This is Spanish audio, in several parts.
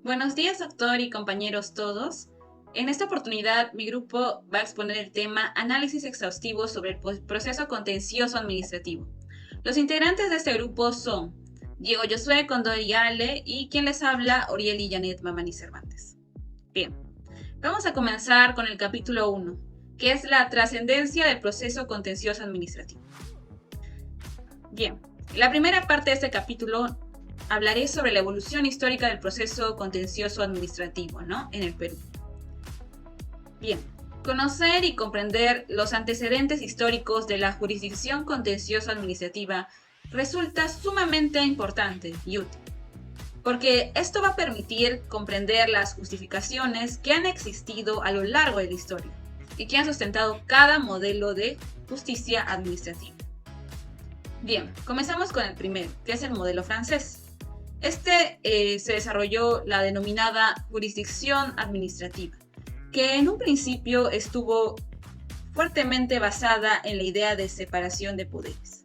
Buenos días, doctor y compañeros todos. En esta oportunidad, mi grupo va a exponer el tema Análisis exhaustivo sobre el proceso contencioso administrativo. Los integrantes de este grupo son Diego Josué Condoriale y quien les habla, Orieli Janet Mamani Cervantes. Bien, vamos a comenzar con el capítulo 1, que es la trascendencia del proceso contencioso administrativo. Bien, la primera parte de este capítulo hablaré sobre la evolución histórica del proceso contencioso administrativo, en el Perú. Bien, conocer y comprender los antecedentes históricos de la jurisdicción contencioso administrativa resulta sumamente importante y útil, porque esto va a permitir comprender las justificaciones que han existido a lo largo de la historia y que han sustentado cada modelo de justicia administrativa. Bien, comenzamos con el primero, que es el modelo francés. Se desarrolló la denominada jurisdicción administrativa, que en un principio estuvo fuertemente basada en la idea de separación de poderes.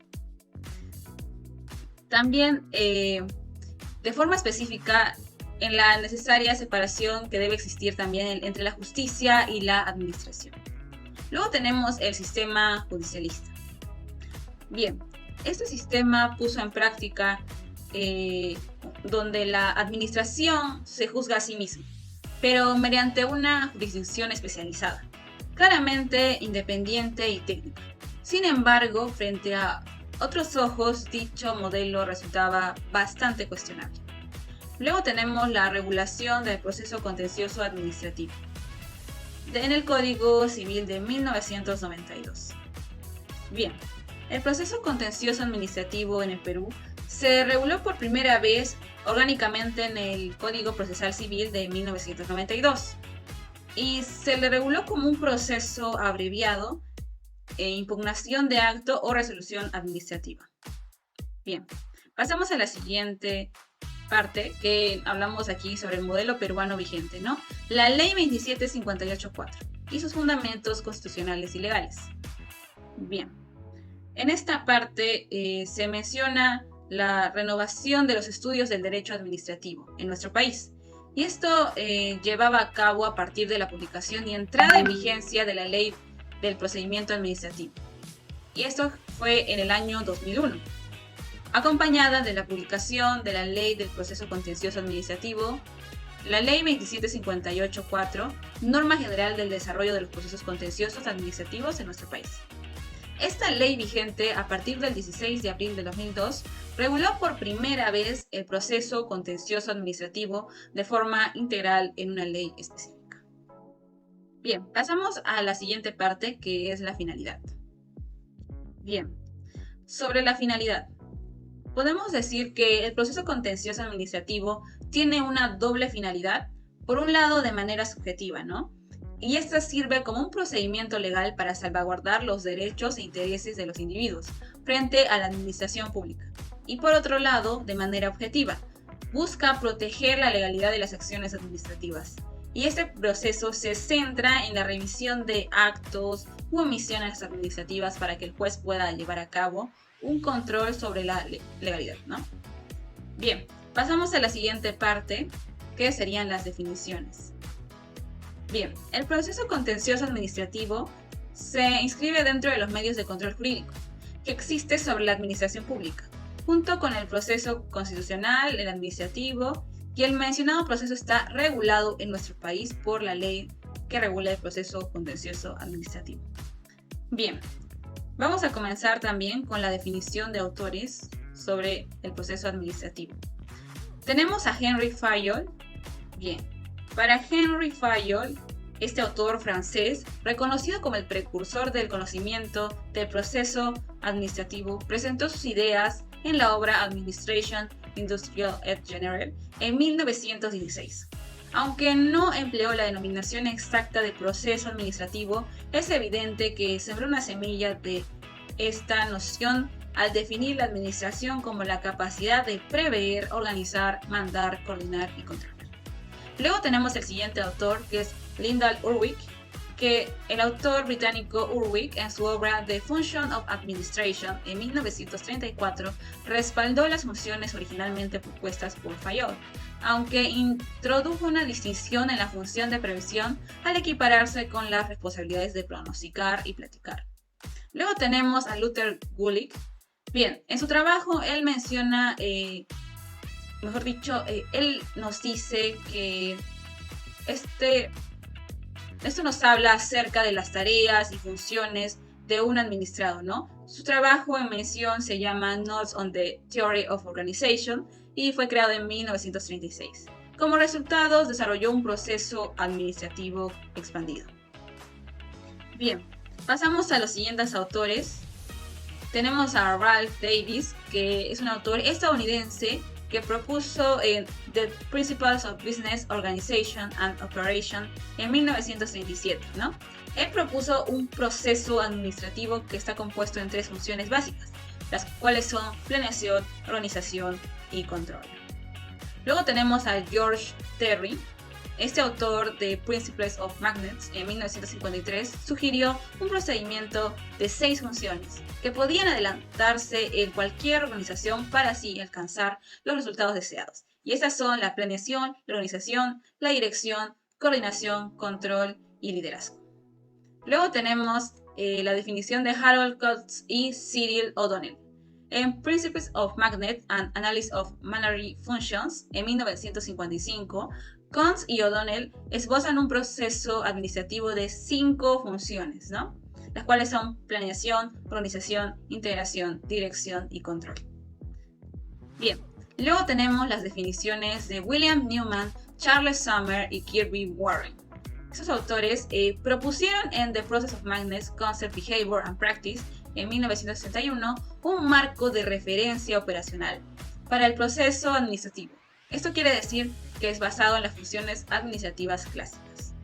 También, de forma específica, en la necesaria separación que debe existir también entre la justicia y la administración. Luego tenemos el sistema judicialista. Bien, este sistema puso en práctica donde la administración se juzga a sí misma, pero mediante una jurisdicción especializada, claramente independiente y técnica. Sin embargo, frente a otros ojos, dicho modelo resultaba bastante cuestionable. Luego tenemos la regulación del proceso contencioso administrativo en el Código Civil de 1992. Bien, el proceso contencioso administrativo en el Perú se reguló por primera vez orgánicamente en el Código Procesal Civil de 1992 y se le reguló como un proceso abreviado impugnación de acto o resolución administrativa. Bien, pasamos a la siguiente parte que hablamos aquí sobre el modelo peruano vigente, La Ley 27584 y sus fundamentos constitucionales y legales. Bien, en esta parte se menciona la renovación de los estudios del derecho administrativo en nuestro país. Y esto llevaba a cabo a partir de la publicación y entrada en vigencia de la Ley del Procedimiento Administrativo. Y esto fue en el año 2001, acompañada de la publicación de la Ley del Proceso Contencioso Administrativo, la Ley 27584, Norma General del Desarrollo de los Procesos Contenciosos Administrativos en nuestro país. Esta ley vigente a partir del 16 de abril de 2002 reguló por primera vez el proceso contencioso administrativo de forma integral en una ley específica. Bien, pasamos a la siguiente parte que es la finalidad. Bien, sobre la finalidad. Podemos decir que el proceso contencioso administrativo tiene una doble finalidad, por un lado de manera subjetiva, Y esta sirve como un procedimiento legal para salvaguardar los derechos e intereses de los individuos frente a la administración pública. Y por otro lado, de manera objetiva, busca proteger la legalidad de las acciones administrativas. Y este proceso se centra en la revisión de actos u omisiones administrativas para que el juez pueda llevar a cabo un control sobre la legalidad, Bien, pasamos a la siguiente parte, que serían las definiciones. Bien, el proceso contencioso administrativo se inscribe dentro de los medios de control jurídico que existe sobre la administración pública, junto con el proceso constitucional, el administrativo, y el mencionado proceso está regulado en nuestro país por la ley que regula el proceso contencioso administrativo. Bien, vamos a comenzar también con la definición de autores sobre el proceso administrativo. Tenemos a Henry Fayol. Bien, para Henry Fayol, este autor francés, reconocido como el precursor del conocimiento del proceso administrativo, presentó sus ideas en la obra Administration Industrial et General en 1916. Aunque no empleó la denominación exacta de proceso administrativo, es evidente que sembró una semilla de esta noción al definir la administración como la capacidad de prever, organizar, mandar, coordinar y controlar. Luego tenemos el siguiente autor, que es Lyndall Urwick, que el autor británico Urwick, en su obra The Function of Administration, en 1934, respaldó las funciones originalmente propuestas por Fayol, aunque introdujo una distinción en la función de previsión al equipararse con las responsabilidades de pronosticar y planificar. Luego tenemos a Luther Gulick. Bien, en su trabajo él menciona, él nos dice que esto nos habla acerca de las tareas y funciones de un administrado, ¿no? Su trabajo en mención se llama Notes on the Theory of Organization y fue creado en 1936. Como resultado, desarrolló un proceso administrativo expandido. Bien, pasamos a los siguientes autores. Tenemos a Ralph Davis, que es un autor estadounidense que propuso The Principles of Business Organization and Operation en 1937, ¿no? Él propuso un proceso administrativo que está compuesto en 3 funciones básicas, las cuales son planeación, organización y control. Luego tenemos a George Terry. Este autor de Principles of Magnets en 1953 sugirió un procedimiento de 6 funciones que podían adelantarse en cualquier organización para así alcanzar los resultados deseados. Y estas son la planeación, la organización, la dirección, coordinación, control y liderazgo. Luego tenemos la definición de Harold Coates y Cyril O'Donnell. En Principles of Magnet and Analysis of Manuary Functions en 1955, Coates y O'Donnell esbozan un proceso administrativo de 5 funciones, ¿no? Las cuales son planeación, organización, integración, dirección y control. Bien, luego tenemos las definiciones de William Newman, Charles Summer y Kirby Warren. Estos autores propusieron en The Process of Magnets, Concept, Behavior and Practice en 1961 un marco de referencia operacional para el proceso administrativo. Esto quiere decir que es basado en las funciones administrativas clásicas.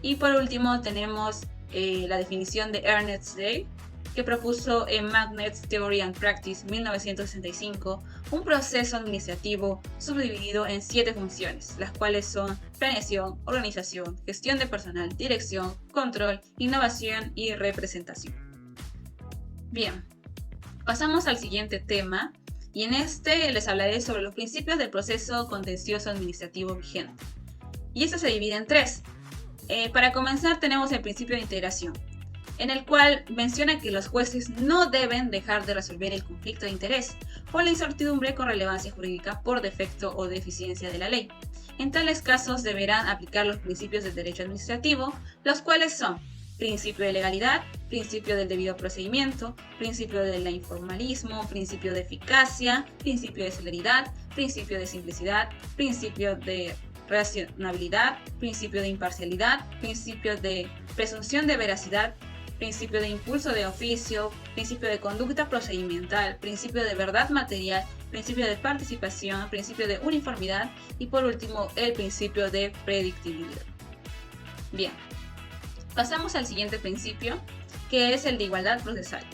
Y por último tenemos la definición de Ernest Day, que propuso en Magnets Theory and Practice 1965 un proceso administrativo subdividido en 7 funciones, las cuales son planeación, organización, gestión de personal, dirección, control, innovación y representación. Bien, pasamos al siguiente tema y en este les hablaré sobre los principios del proceso contencioso administrativo vigente. Y esto se divide en 3. Para comenzar tenemos el principio de integración, en el cual menciona que los jueces no deben dejar de resolver el conflicto de interés o la incertidumbre con relevancia jurídica por defecto o deficiencia de la ley. En tales casos deberán aplicar los principios del derecho administrativo, los cuales son principio de legalidad, principio del debido procedimiento, principio del informalismo, principio de eficacia, principio de celeridad, principio de simplicidad, principio de racionalidad, principio de imparcialidad, principio de presunción de veracidad, principio de impulso de oficio, principio de conducta procedimental, principio de verdad material, principio de participación, principio de uniformidad y por último el principio de predictibilidad. Bien, pasamos al siguiente principio, que es el de igualdad procesal.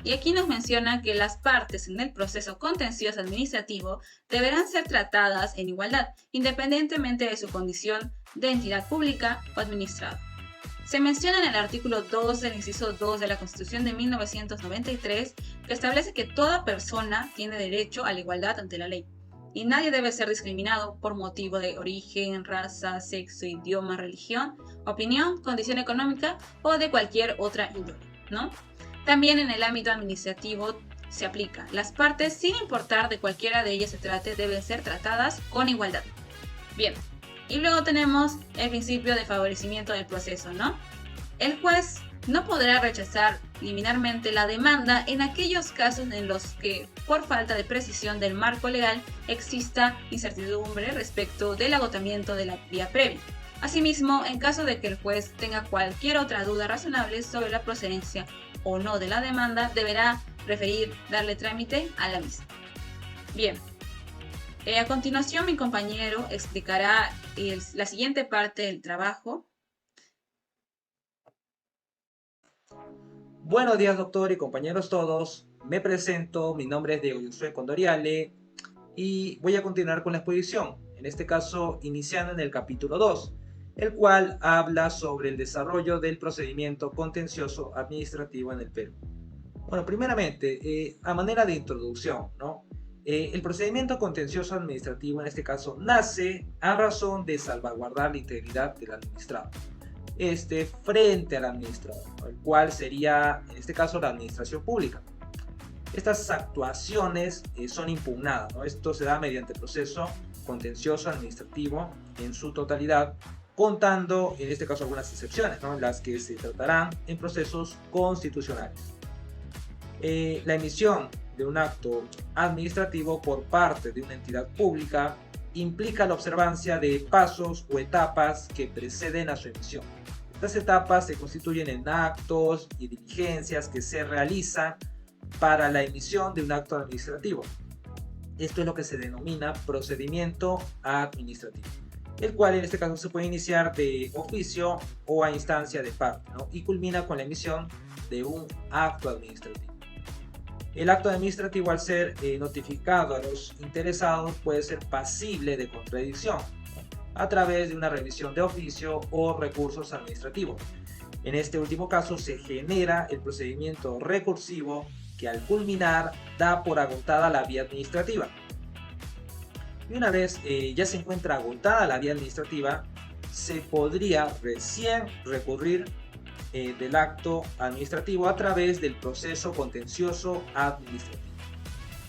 Y aquí nos menciona que las partes en el proceso contencioso administrativo deberán ser tratadas en igualdad, independientemente de su condición de entidad pública o administrada. Se menciona en el artículo 2 del inciso 2 de la Constitución de 1993 que establece que toda persona tiene derecho a la igualdad ante la ley y nadie debe ser discriminado por motivo de origen, raza, sexo, idioma, religión, opinión, condición económica o de cualquier otra índole, ¿no? También en el ámbito administrativo se aplica. Las partes, sin importar de cualquiera de ellas se trate, deben ser tratadas con igualdad. Bien, y luego tenemos el principio de favorecimiento del proceso, ¿no? El juez no podrá rechazar liminarmente la demanda en aquellos casos en los que, por falta de precisión del marco legal, exista incertidumbre respecto del agotamiento de la vía previa. Asimismo, en caso de que el juez tenga cualquier otra duda razonable sobre la procedencia o no de la demanda, deberá preferir darle trámite a la misma. Bien, a continuación mi compañero explicará la siguiente parte del trabajo. Buenos días, doctor y compañeros todos. Me presento, mi nombre es Diego Josué Condoriale y voy a continuar con la exposición, en este caso iniciando en el capítulo 2, el cual habla sobre el desarrollo del procedimiento contencioso administrativo en el Perú. Bueno, primeramente, a manera de introducción, ¿no? El procedimiento contencioso administrativo en este caso nace a razón de salvaguardar la integridad del administrado frente al administrador, el cual sería en este caso la administración pública. Estas actuaciones son impugnadas, ¿no? Esto se da mediante proceso contencioso administrativo en su totalidad, contando en este caso algunas excepciones, ¿no? Las que se tratarán en procesos constitucionales. La emisión de un acto administrativo por parte de una entidad pública implica la observancia de pasos o etapas que preceden a su emisión. Estas etapas se constituyen en actos y diligencias que se realizan para la emisión de un acto administrativo. Esto es lo que se denomina procedimiento administrativo, el cual en este caso se puede iniciar de oficio o a instancia de parte, ¿no? Y culmina con la emisión de un acto administrativo. El acto administrativo, al ser notificado a los interesados, puede ser pasible de contradicción, ¿no? A través de una revisión de oficio o recursos administrativos. En este último caso se genera el procedimiento recursivo que al culminar da por agotada la vía administrativa. Y una vez ya se encuentra agotada la vía administrativa, se podría recién recurrir del acto administrativo a través del proceso contencioso administrativo,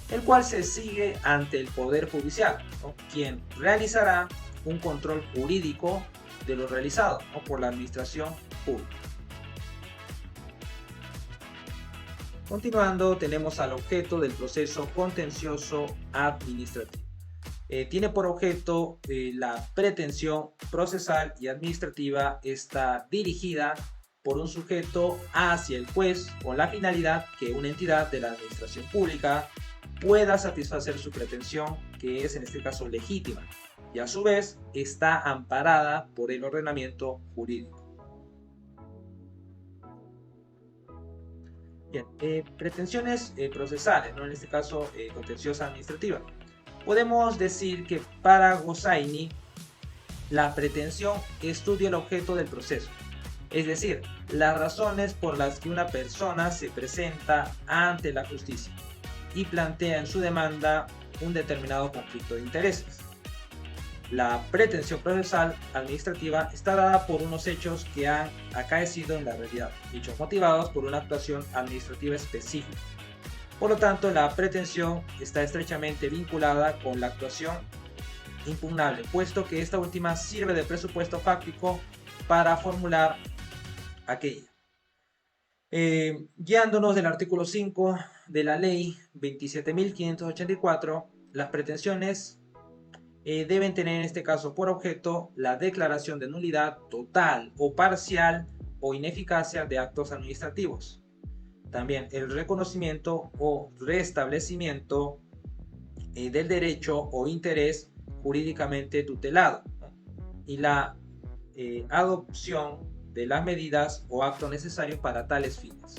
el cual se sigue ante el Poder Judicial, ¿no? Quien realizará un control jurídico de lo realizado, ¿no? Por la administración pública. Continuando, tenemos al objeto del proceso contencioso administrativo. Tiene por objeto la pretensión procesal y administrativa, está dirigida por un sujeto hacia el juez con la finalidad que una entidad de la administración pública pueda satisfacer su pretensión, que es en este caso legítima, y a su vez está amparada por el ordenamiento jurídico. Bien, pretensiones procesales, ¿no? En este caso contenciosa administrativa. Podemos decir que para Goscinny la pretensión estudia el objeto del proceso, es decir, las razones por las que una persona se presenta ante la justicia y plantea en su demanda un determinado conflicto de intereses. La pretensión procesal administrativa está dada por unos hechos que han acaecido en la realidad, hechos motivados por una actuación administrativa específica. Por lo tanto, la pretensión está estrechamente vinculada con la actuación impugnable, puesto que esta última sirve de presupuesto fáctico para formular aquella. Guiándonos del artículo 5 de la ley 27.584, las pretensiones deben tener en este caso por objeto la declaración de nulidad total o parcial o ineficacia de actos administrativos. También el reconocimiento o restablecimiento del derecho o interés jurídicamente tutelado, ¿no? Y la adopción de las medidas o actos necesarios para tales fines.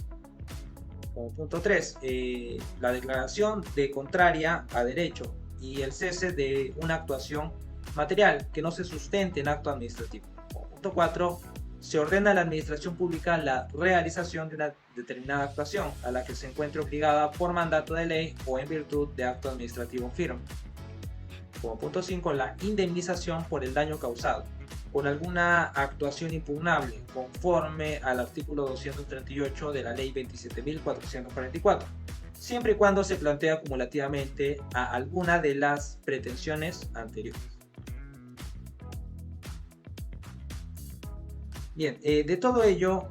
Como punto 3, la declaración de contraria a derecho y el cese de una actuación material que no se sustente en acto administrativo. Como punto 4, se ordena a la administración pública la realización de una determinada actuación a la que se encuentre obligada por mandato de ley o en virtud de acto administrativo firme. Como punto 5, la indemnización por el daño causado por alguna actuación impugnable conforme al artículo 238 de la ley 27.444, siempre y cuando se plantea acumulativamente a alguna de las pretensiones anteriores. Bien, de todo ello,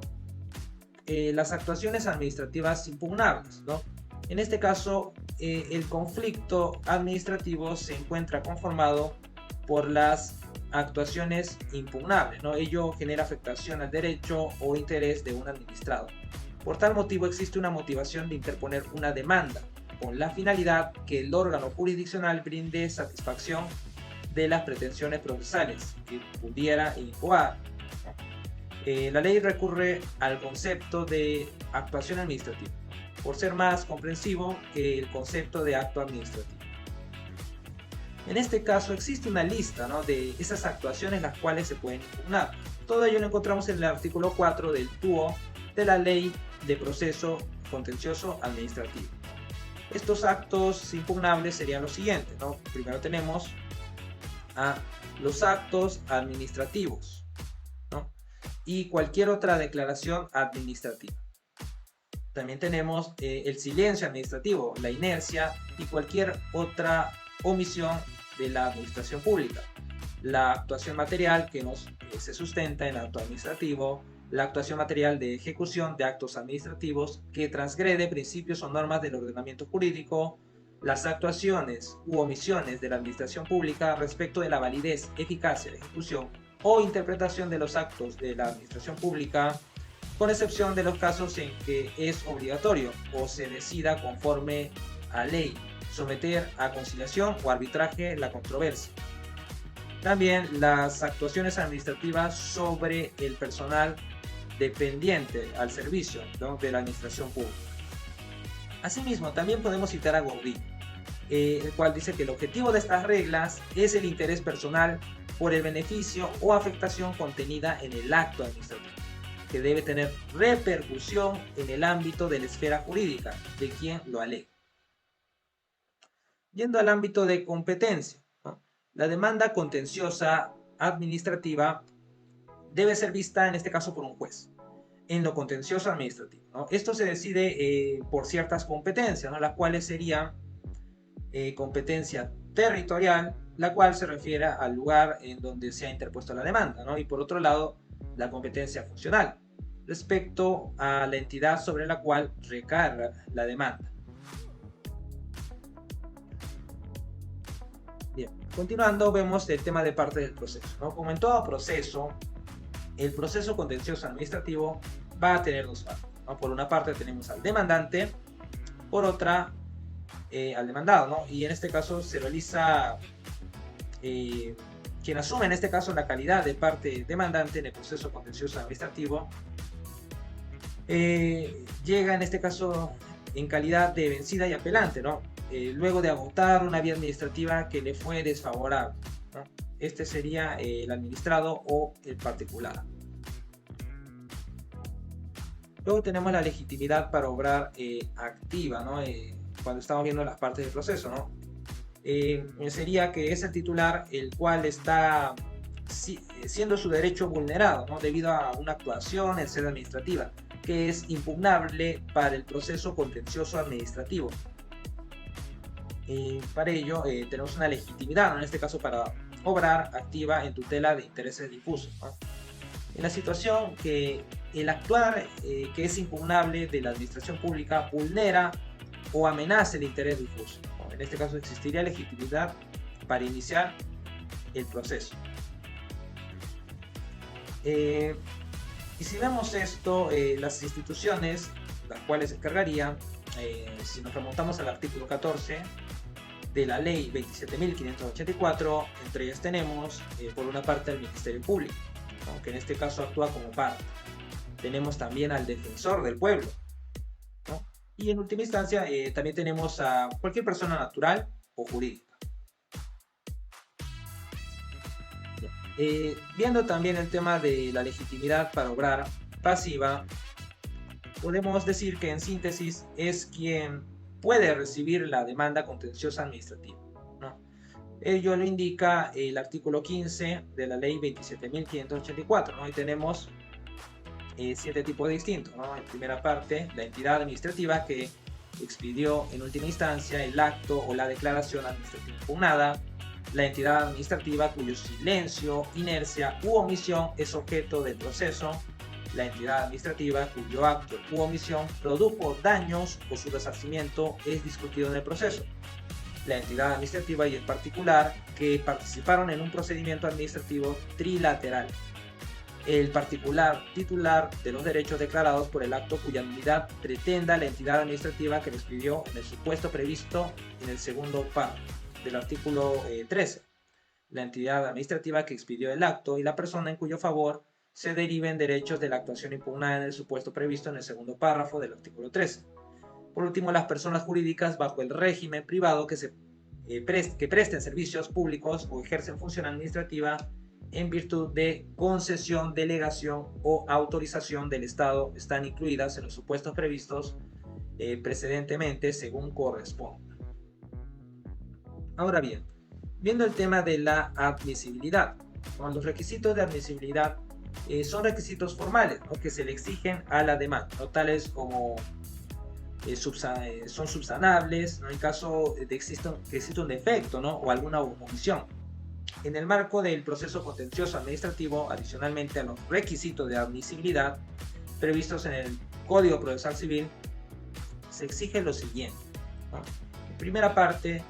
las actuaciones administrativas impugnables, ¿no? En este caso, el conflicto administrativo se encuentra conformado por las actuaciones impugnables, ¿no? Ello genera afectación al derecho o interés de un administrado. Por tal motivo existe una motivación de interponer una demanda con la finalidad que el órgano jurisdiccional brinde satisfacción de las pretensiones procesales que pudiera incoar. La ley recurre al concepto de actuación administrativa por ser más comprensivo que el concepto de acto administrativo. En este caso existe una lista, ¿no?, de esas actuaciones las cuales se pueden impugnar. Todo ello lo encontramos en el artículo 4 del TUO de la Ley de Proceso Contencioso Administrativo. Estos actos impugnables serían los siguientes, ¿no? Primero tenemos a los actos administrativos, ¿no?, y cualquier otra declaración administrativa. También tenemos el silencio administrativo, la inercia y cualquier otra omisión de la administración pública. La actuación material que se sustenta en acto administrativo, la actuación material de ejecución de actos administrativos que transgrede principios o normas del ordenamiento jurídico, las actuaciones u omisiones de la administración pública respecto de la validez, eficacia, ejecución o interpretación de los actos de la administración pública, con excepción de los casos en que es obligatorio o se decida conforme a ley someter a conciliación o arbitraje la controversia. También las actuaciones administrativas sobre el personal dependiente al servicio, ¿no?, de la administración pública. Asimismo, también podemos citar a Gordillo, el cual dice que el objetivo de estas reglas es el interés personal por el beneficio o afectación contenida en el acto administrativo, que debe tener repercusión en el ámbito de la esfera jurídica de quien lo alega. Yendo al ámbito de competencia, ¿no?, la demanda contenciosa administrativa debe ser vista en este caso por un juez, en lo contencioso administrativo, ¿no? Esto se decide por ciertas competencias, ¿no?, las cuales serían competencia territorial, la cual se refiere al lugar en donde se ha interpuesto la demanda, ¿no?, y por otro lado, la competencia funcional, respecto a la entidad sobre la cual recae la demanda. Bien, continuando vemos el tema de parte del proceso, ¿no? Como en todo proceso, el proceso contencioso administrativo va a tener dos partes, ¿no? Por una parte tenemos al demandante, por otra al demandado, ¿no? Y en este caso se realiza, quien asume en este caso la calidad de parte demandante en el proceso contencioso administrativo, llega en este caso en calidad de vencida y apelante, ¿no? Luego de agotar una vía administrativa que le fue desfavorable, ¿no? Este sería el administrado o el particular. Luego tenemos la legitimidad para obrar activa, ¿no? Cuando estamos viendo las partes del proceso, ¿no? Sería que es el titular el cual está siendo su derecho vulnerado, ¿no?, debido a una actuación en sede administrativa que es impugnable para el proceso contencioso administrativo. Para ello tenemos una legitimidad, ¿no?, en este caso para obrar activa en tutela de intereses difusos, ¿no? En la situación que el actuar que es impugnable de la administración pública vulnera o amenaza el interés difuso, ¿no? En este caso existiría legitimidad para iniciar el proceso. Y si vemos esto, las instituciones las cuales se encargarían, si nos remontamos al artículo 14 de la ley 27.584, entre ellas tenemos por una parte al Ministerio Público, ¿no?, que en este caso actúa como parte. Tenemos también al Defensor del Pueblo, ¿no?, y en última instancia también tenemos a cualquier persona natural o jurídica. Viendo también el tema de la legitimidad para obrar pasiva, podemos decir que en síntesis es quien puede recibir la demanda contenciosa administrativa, ¿no? Ello lo indica el artículo 15 de la ley 27.584, ¿no? Y tenemos 7 tipos distintos, ¿no? En primera parte, la entidad administrativa que expidió en última instancia el acto o la declaración administrativa impugnada, la entidad administrativa cuyo silencio, inercia u omisión es objeto del proceso, la entidad administrativa cuyo acto u omisión produjo daños o su resarcimiento es discutido en el proceso, la entidad administrativa y el particular que participaron en un procedimiento administrativo trilateral, el particular titular de los derechos declarados por el acto cuya nulidad pretenda la entidad administrativa que les pidió en el supuesto previsto en el segundo párrafo del artículo 13, la entidad administrativa que expidió el acto y la persona en cuyo favor se deriven derechos de la actuación impugnada en el supuesto previsto en el segundo párrafo del artículo 13. Por último, las personas jurídicas bajo el régimen privado que se que presten servicios públicos o ejercen función administrativa en virtud de concesión, delegación o autorización del Estado están incluidas en los supuestos previstos precedentemente según corresponda. Ahora bien, viendo el tema de la admisibilidad, los requisitos de admisibilidad son requisitos formales, ¿no?, que se le exigen a la demanda, ¿no?, tales como son subsanables, ¿no?, en caso de que exista un defecto, ¿no?, o alguna omisión. En el marco del proceso contencioso administrativo, adicionalmente a los requisitos de admisibilidad previstos en el Código Procesal Civil, se exige lo siguiente, ¿no? En primera parte,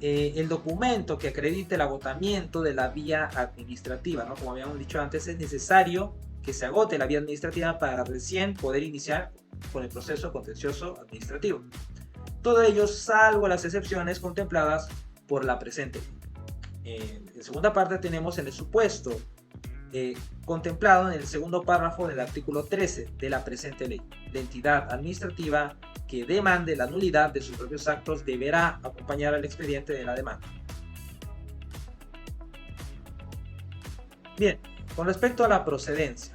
el documento que acredite el agotamiento de la vía administrativa, ¿no? Como habíamos dicho antes, es necesario que se agote la vía administrativa para recién poder iniciar con el proceso contencioso administrativo. Todo ello salvo las excepciones contempladas por la presente. En segunda parte tenemos en el supuesto contemplado en el segundo párrafo del artículo 13 de la presente ley. La entidad administrativa que demande la nulidad de sus propios actos deberá acompañar al expediente de la demanda. Bien, con respecto a la procedencia,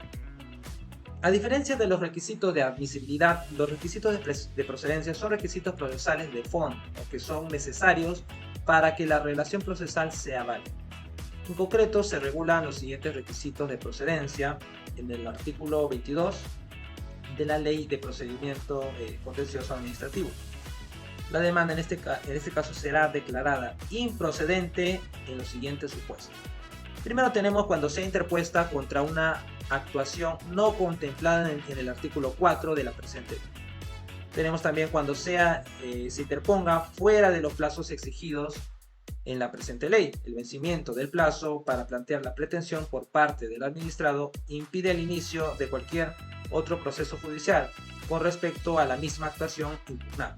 a diferencia de los requisitos de admisibilidad, los requisitos de procedencia son requisitos procesales de fondo, ¿no?, que son necesarios para que la relación procesal sea válida. En concreto, se regulan los siguientes requisitos de procedencia en el artículo 22 de la Ley de Procedimiento Contencioso Administrativo. La demanda en este caso será declarada improcedente en los siguientes supuestos. Primero tenemos cuando sea interpuesta contra una actuación no contemplada en el artículo 4 de la presente ley. Tenemos también cuando se interponga fuera de los plazos exigidos en la presente ley. El vencimiento del plazo para plantear la pretensión por parte del administrado impide el inicio de cualquier otro proceso judicial con respecto a la misma actuación impugnada.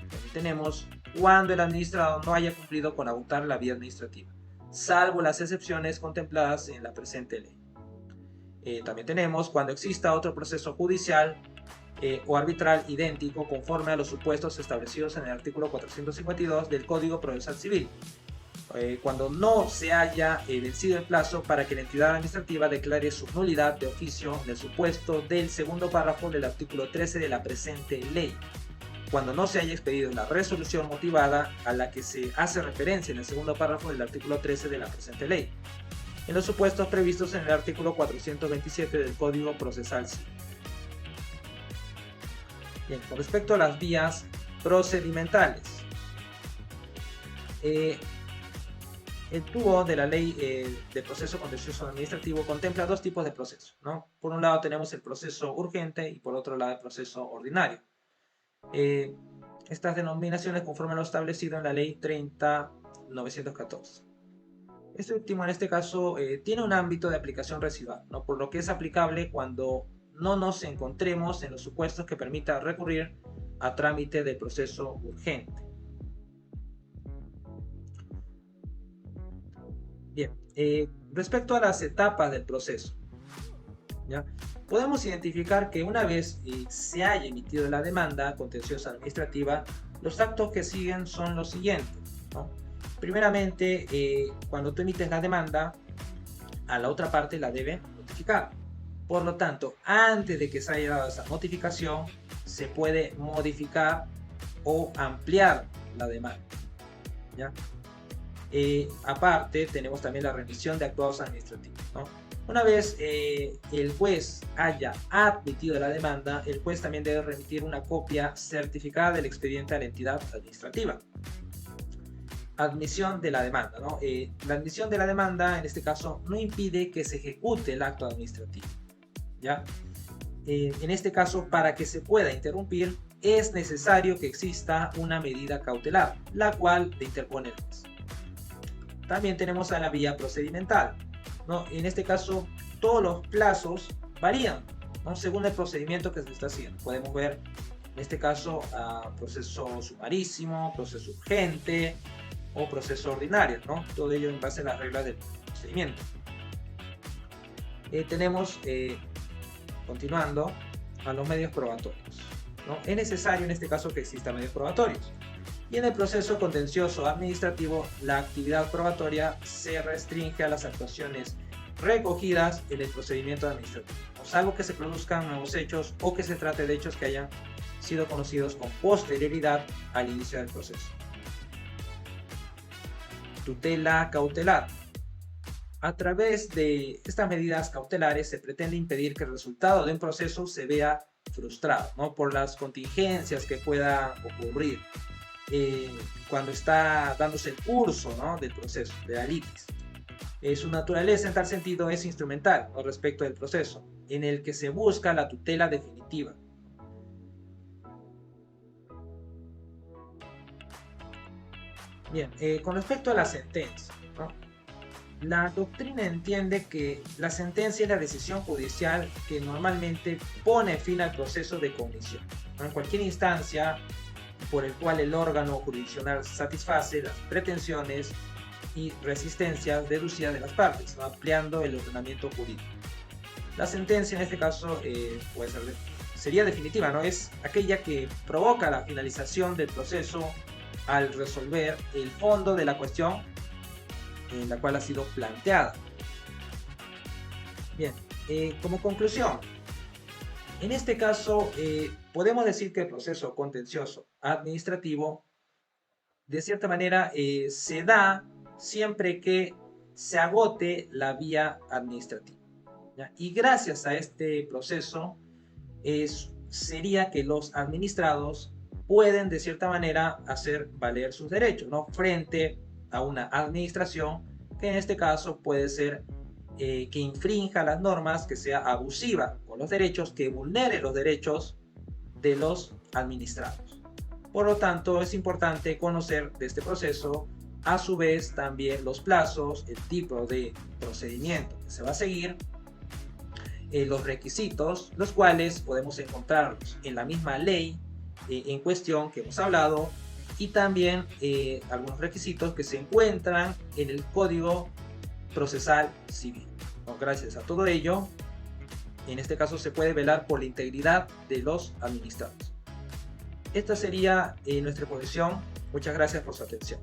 También tenemos cuando el administrado no haya cumplido con agotar la vía administrativa, salvo las excepciones contempladas en la presente ley. También tenemos cuando exista otro proceso judicial o arbitral idéntico conforme a los supuestos establecidos en el artículo 452 del Código Procesal Civil, cuando no se haya vencido el plazo para que la entidad administrativa declare su nulidad de oficio en el supuesto del segundo párrafo del artículo 13 de la presente ley, cuando no se haya expedido la resolución motivada a la que se hace referencia en el segundo párrafo del artículo 13 de la presente ley, en los supuestos previstos en el artículo 427 del Código Procesal Civil. Bien, con respecto a las vías procedimentales, el TUO de la Ley de Proceso Contencioso Administrativo contempla dos tipos de procesos, ¿no? Por un lado tenemos el proceso urgente y por otro lado el proceso ordinario. Estas denominaciones conforman lo establecido en la Ley 30.914. Este último, en este caso, tiene un ámbito de aplicación residual, ¿no?, por lo que es aplicable cuando no nos encontremos en los supuestos que permita recurrir a trámite del proceso urgente. Bien, respecto a las etapas del proceso, ¿ya?, podemos identificar que una vez se haya emitido la demanda contenciosa administrativa, los actos que siguen son los siguientes, ¿no? Primeramente, cuando tú emites la demanda, a la otra parte la debe notificar. Por lo tanto, antes de que se haya dado esa notificación, se puede modificar o ampliar la demanda, ¿ya? Aparte, tenemos también la remisión de actuados administrativos, ¿no? Una vez el juez haya admitido la demanda, el juez también debe remitir una copia certificada del expediente a la entidad administrativa. Admisión de la demanda, ¿no? La admisión de la demanda, en este caso, no impide que se ejecute el acto administrativo, ¿ya? En este caso, para que se pueda interrumpir, es necesario que exista una medida cautelar, la cual le interpone el juez. También tenemos a la vía procedimental, ¿no? En este caso, todos los plazos varían, ¿no?, según el procedimiento que se está haciendo. Podemos ver, en este caso, proceso sumarísimo, proceso urgente o proceso ordinario, ¿no? Todo ello en base a las reglas del procedimiento. Tenemos, continuando, a los medios probatorios, ¿no? Es necesario en este caso que existan medios probatorios. Y en el proceso contencioso administrativo, la actividad probatoria se restringe a las actuaciones recogidas en el procedimiento administrativo, salvo que se produzcan nuevos hechos o que se trate de hechos que hayan sido conocidos con posterioridad al inicio del proceso. Tutela cautelar. A través de estas medidas cautelares se pretende impedir que el resultado de un proceso se vea frustrado, ¿no?, por las contingencias que puedan ocurrir cuando está dándose el curso, ¿no?, del proceso, de la litis. Su naturaleza en tal sentido es instrumental, ¿no?, respecto del proceso, en el que se busca la tutela definitiva. Bien, con respecto a la sentencia, ¿no?, la doctrina entiende que la sentencia es la decisión judicial que normalmente pone fin al proceso de cognición, ¿no?, en cualquier instancia por el cual el órgano jurisdiccional satisface las pretensiones y resistencias deducidas de las partes, ¿no?, ampliando el ordenamiento jurídico. La sentencia en este caso sería definitiva, ¿no?, es aquella que provoca la finalización del proceso al resolver el fondo de la cuestión en la cual ha sido planteada. Bien, como conclusión, en este caso podemos decir que el proceso contencioso administrativo de cierta manera se da siempre que se agote la vía administrativa, ¿ya? Y gracias a este proceso sería que los administrados pueden de cierta manera hacer valer sus derechos, ¿no?, frente a una administración que en este caso puede ser que infrinja las normas, que sea abusiva con los derechos, que vulnere los derechos de los administrados. Por lo tanto, es importante conocer de este proceso, a su vez también los plazos, el tipo de procedimiento que se va a seguir, los requisitos, los cuales podemos encontrarlos en la misma ley en cuestión que hemos hablado, y también algunos requisitos que se encuentran en el Código Procesal Civil. ¿No? Gracias a todo ello, en este caso se puede velar por la integridad de los administrados. Esta sería nuestra exposición. Muchas gracias por su atención.